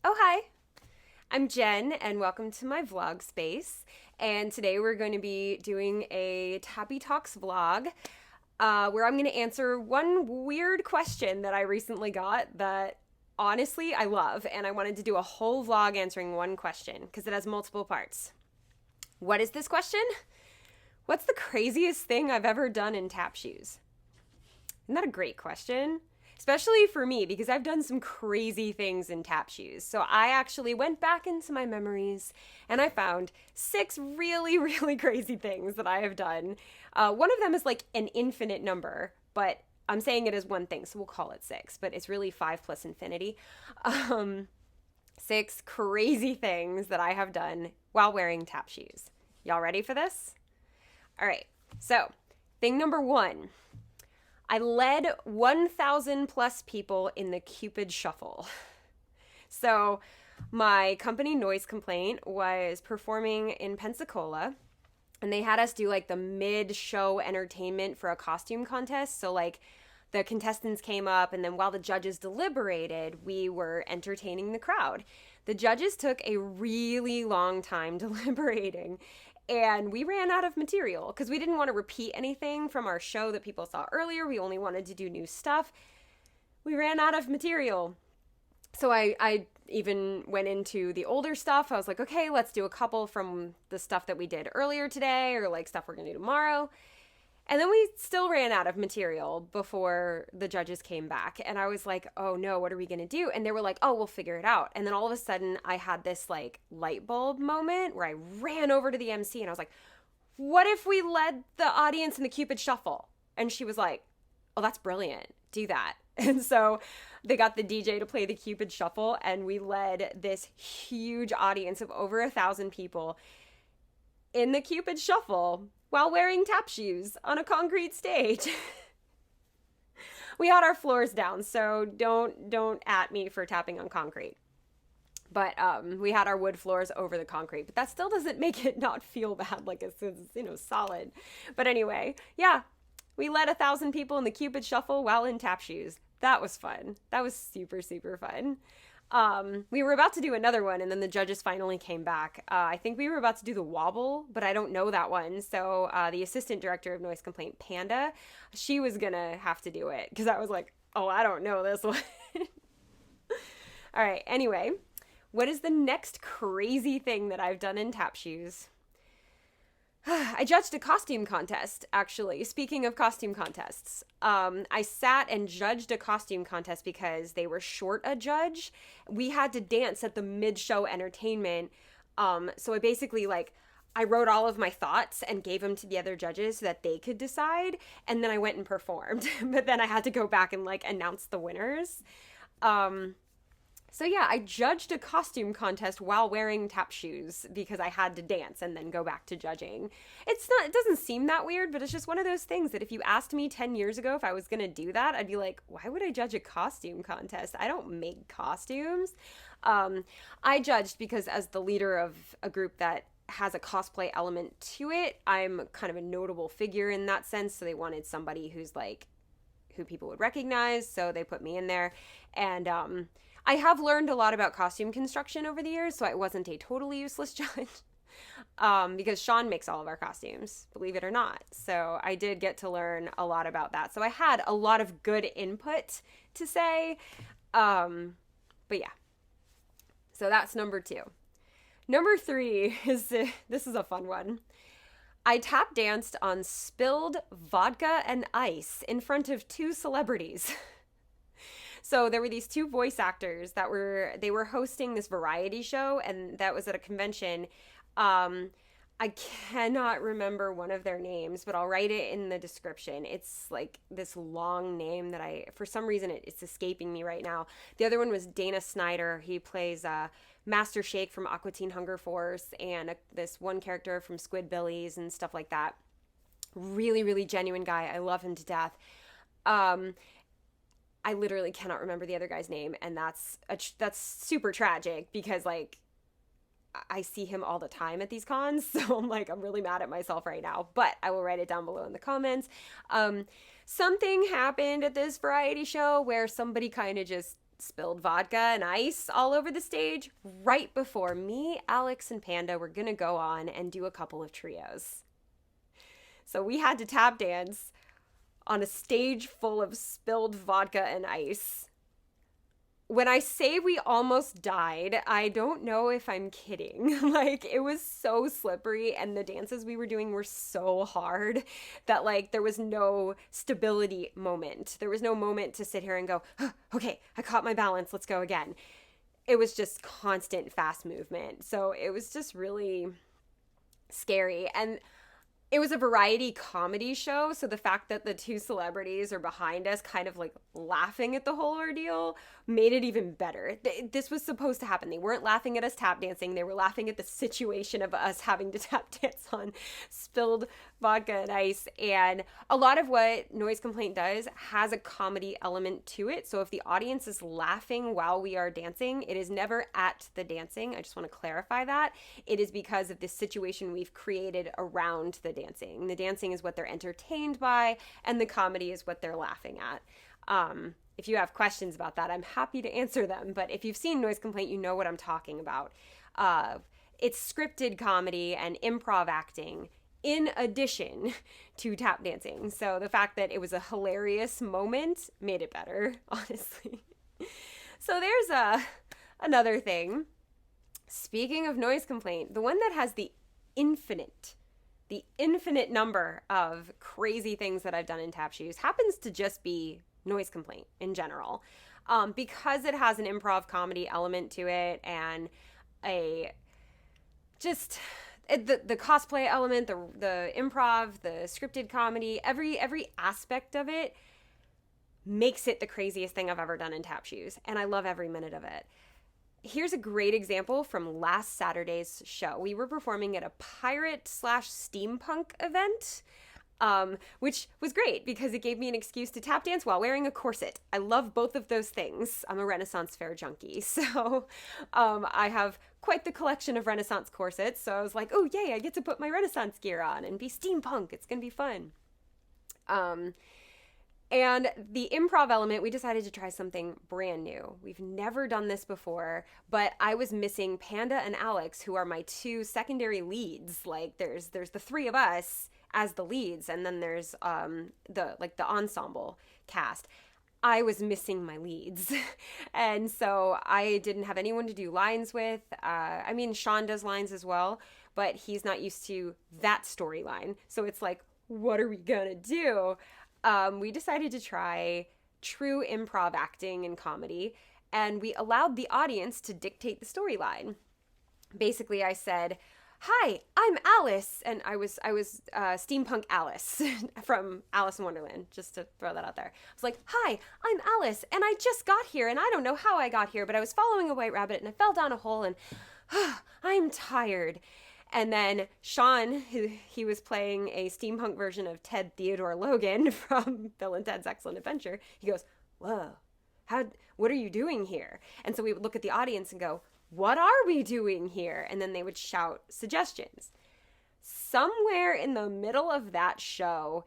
Oh, hi. I'm Jen, and welcome to my vlog space. And today we're going to be doing a Tappy Talks vlog where I'm going to answer one weird question that I recently got that honestly I love. And I wanted to do a whole vlog answering one question because it has multiple parts. What is this question? What's the craziest thing I've ever done in tap shoes? Isn't that a great question? Especially for me, because I've done some crazy things in tap shoes. So I actually went back into my memories and I found six really, really crazy things that I have done. One of them is like an infinite number, but I'm saying it as one thing, so we'll call it six, but it's really five plus infinity. Six crazy things that I have done while wearing tap shoes. Y'all ready for this? All right, so thing number one. I led 1,000 plus people in the Cupid Shuffle. So my company Noise Complaint was performing in Pensacola, and they had us do like the mid-show entertainment for a costume contest. So like the contestants came up, and then while the judges deliberated, we were entertaining the crowd. The judges took a really long time deliberating, and we ran out of material because we didn't want to repeat anything from our show that people saw earlier. We only wanted to do new stuff. We ran out of material. So I even went into the older stuff. I was like, okay, let's do a couple from the stuff that we did earlier today, or like stuff we're going to do tomorrow. And then we still ran out of material before the judges came back. And I was like, oh no, what are we going to do? And they were like, oh, we'll figure it out. And then all of a sudden I had this like light bulb moment where I ran over to the MC and I was like, what if we led the audience in the Cupid Shuffle? And she was like, oh, that's brilliant. Do that. And so they got the DJ to play the Cupid Shuffle, and we led this huge audience of over 1,000 people in the Cupid Shuffle while wearing tap shoes on a concrete stage. We had our floors down, so don't at me for tapping on concrete. But we had our wood floors over the concrete, but that still doesn't make it not feel bad, like it's solid. But anyway, yeah, we led 1,000 people in the Cupid Shuffle while in tap shoes. That was fun. That was super, super fun. We were about to do another one, and then the judges finally came back. I think we were about to do the wobble, but I don't know that one. So the assistant director of Noise Complaint, Panda, she was going to have to do it because I was like, oh, I don't know this one. All right. Anyway, what is the next crazy thing that I've done in tap shoes? I judged a costume contest, actually. Speaking of costume contests, I sat and judged a costume contest because they were short a judge. We had to dance at the mid-show entertainment. So I basically, I wrote all of my thoughts and gave them to the other judges so that they could decide. And then I went and performed. But then I had to go back and, announce the winners. So yeah, I judged a costume contest while wearing tap shoes because I had to dance and then go back to judging. It doesn't seem that weird, but it's just one of those things that if you asked me 10 years ago if I was going to do that, I'd be like, why would I judge a costume contest? I don't make costumes. I judged because as the leader of a group that has a cosplay element to it, I'm kind of a notable figure in that sense. So they wanted somebody who people would recognize. So they put me in there. And, I have learned a lot about costume construction over the years, so I wasn't a totally useless judge because Sean makes all of our costumes, believe it or not. So I did get to learn a lot about that. So I had a lot of good input to say. But yeah, so that's number two. Number three is, this is a fun one. I tap danced on spilled vodka and ice in front of two celebrities. So there were these two voice actors they were hosting this variety show, and that was at a convention. I cannot remember one of their names, but I'll write it in the description. It's like this long name that for some reason, it's escaping me right now. The other one was Dana Snyder. He plays Master Shake from Aqua Teen Hunger Force, and this one character from Squidbillies and stuff like that. Really, really genuine guy. I love him to death. I literally cannot remember the other guy's name, and that's super tragic because I see him all the time at these cons, so I'm really mad at myself right now, but I will write it down below in the comments. Something happened at this variety show where somebody kind of just spilled vodka and ice all over the stage right before me, Alex, and Panda were going to go on and do a couple of trios. So we had to tap dance on a stage full of spilled vodka and ice. When I say we almost died, I don't know if I'm kidding. Like, it was so slippery, and the dances we were doing were so hard that, like, there was no stability moment. There was no moment to sit here and go, oh, okay, I caught my balance, let's go again. It was just constant fast movement. So it was just really scary. And it was a variety comedy show, so the fact that the two celebrities are behind us kind of like laughing at the whole ordeal made it even better. This was supposed to happen. They weren't laughing at us tap dancing. They were laughing at the situation of us having to tap dance on spilled vodka and ice. And a lot of what Noise Complaint does has a comedy element to it. So if the audience is laughing while we are dancing, it is never at the dancing. I just want to clarify that. It is because of this situation we've created around the dancing. The dancing is what they're entertained by, and the comedy is what they're laughing at. If you have questions about that, I'm happy to answer them. But if you've seen Noise Complaint, you know what I'm talking about. It's scripted comedy and improv acting in addition to tap dancing. So the fact that it was a hilarious moment made it better, honestly. So there's another thing. Speaking of Noise Complaint, the one that has the infinite number of crazy things that I've done in tap shoes happens to just be Noise Complaint in general. Because it has an improv comedy element to it and the cosplay element, the improv, the scripted comedy, every aspect of it makes it the craziest thing I've ever done in tap shoes. And I love every minute of it. Here's a great example from last Saturday's show. We were performing at a pirate/steampunk event, which was great because it gave me an excuse to tap dance while wearing a corset. I love both of those things. I'm a Renaissance fair junkie, so I have quite the collection of Renaissance corsets. So I was like, oh yay, I get to put my Renaissance gear on and be steampunk. It's gonna be fun. And the improv element, we decided to try something brand new. We've never done this before, but I was missing Panda and Alex, who are my two secondary leads. Like there's the three of us as the leads, and then there's the ensemble cast. I was missing my leads. And so I didn't have anyone to do lines with. I mean, Sean does lines as well, but he's not used to that storyline. So it's like, what are we gonna do? We decided to try true improv acting and comedy, and we allowed the audience to dictate the storyline. Basically, I said, "Hi, I'm Alice," and I was steampunk Alice from Alice in Wonderland, just to throw that out there. I was like, "Hi, I'm Alice, and I just got here, and I don't know how I got here, but I was following a white rabbit, and I fell down a hole, and I'm tired." And then Sean, he was playing a steampunk version of Ted Theodore Logan from Bill and Ted's Excellent Adventure. He goes, "Whoa, what are you doing here?" And so we would look at the audience and go, "What are we doing here?" And then they would shout suggestions. Somewhere in the middle of that show,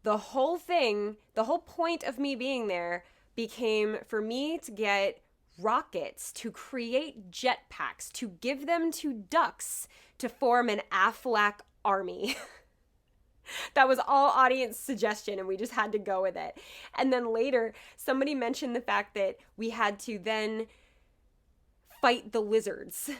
the whole point of me being there became for me to get rockets, to create jetpacks, to give them to ducks, to form an Aflac army. That was all audience suggestion, and we just had to go with it. And then later, somebody mentioned the fact that we had to then fight the lizards.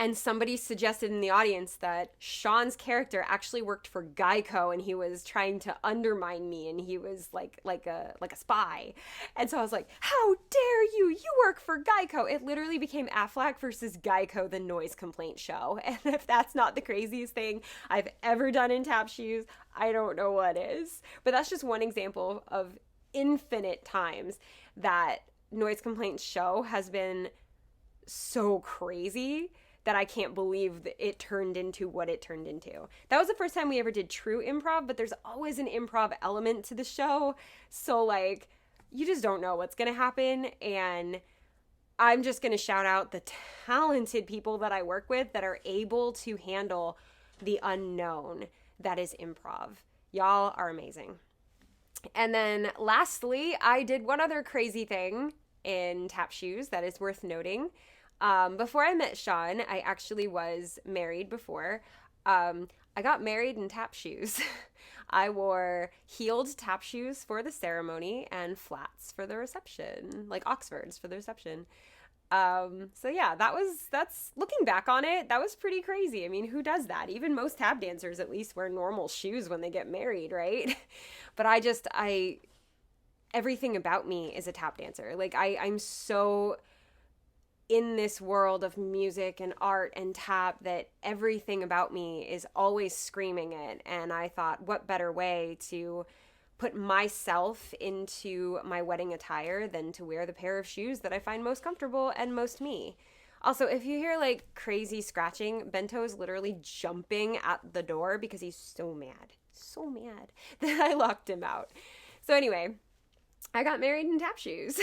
And somebody suggested in the audience that Sean's character actually worked for Geico, and he was trying to undermine me, and he was like a spy. And so I was like, "How dare you? You work for Geico!" It literally became Aflac versus Geico, the Noise Complaint show. And if that's not the craziest thing I've ever done in tap shoes, I don't know what is. But that's just one example of infinite times that Noise Complaint show has been so crazy that I can't believe that it turned into what it turned into. That was the first time we ever did true improv, but there's always an improv element to the show. So like, you just don't know what's going to happen. And I'm just going to shout out the talented people that I work with that are able to handle the unknown that is improv. Y'all are amazing. And then lastly, I did one other crazy thing in tap shoes that is worth noting. Before I met Sean, I actually was married before. I got married in tap shoes. I wore heeled tap shoes for the ceremony and flats for the reception, like Oxfords for the reception. So yeah, that's looking back on it, that was pretty crazy. I mean, who does that? Even most tap dancers at least wear normal shoes when they get married, right? But I everything about me is a tap dancer. Like I'm so in this world of music and art and tap that everything about me is always screaming it. And I thought, what better way to put myself into my wedding attire than to wear the pair of shoes that I find most comfortable and most me. Also, if you hear like crazy scratching, Bento is literally jumping at the door because he's so mad that I locked him out. So anyway, I got married in tap shoes.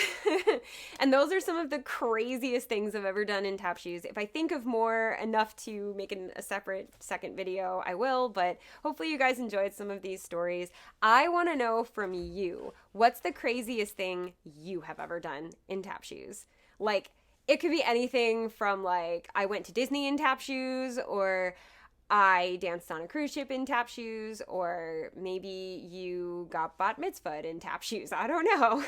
And those are some of the craziest things I've ever done in tap shoes. If I think of more enough to make a separate second video, I will, but hopefully you guys enjoyed some of these stories. I want to know from you, what's the craziest thing you have ever done in tap shoes? Like, it could be anything from like, I went to Disney in tap shoes, or I danced on a cruise ship in tap shoes, or maybe you got bat mitzvahed in tap shoes. I don't know.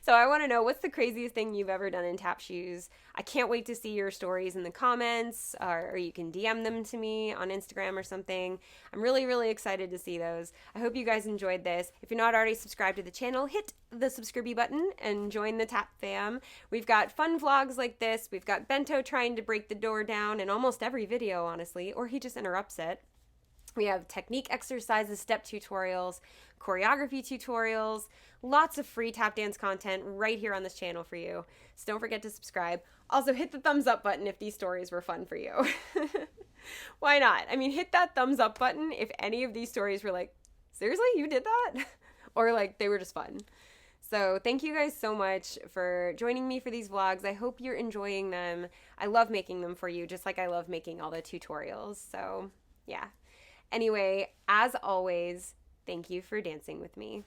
So I want to know, what's the craziest thing you've ever done in tap shoes? I can't wait to see your stories in the comments, or you can DM them to me on Instagram or something. I'm really, really excited to see those. I hope you guys enjoyed this. If you're not already subscribed to the channel, hit the subscribe button and join the Tap fam. We've got fun vlogs like this. We've got Bento trying to break the door down in almost every video, honestly, or he just interrupts it. We have technique exercises, step tutorials, choreography tutorials, lots of free tap dance content right here on this channel for you. So don't forget to subscribe. Also, hit the thumbs up button if these stories were fun for you. Why not? I mean, hit that thumbs up button if any of these stories were like, seriously, you did that? Or like, they were just fun. So thank you guys so much for joining me for these vlogs. I hope you're enjoying them. I love making them for you, just like I love making all the tutorials. So yeah. Anyway, as always, thank you for dancing with me.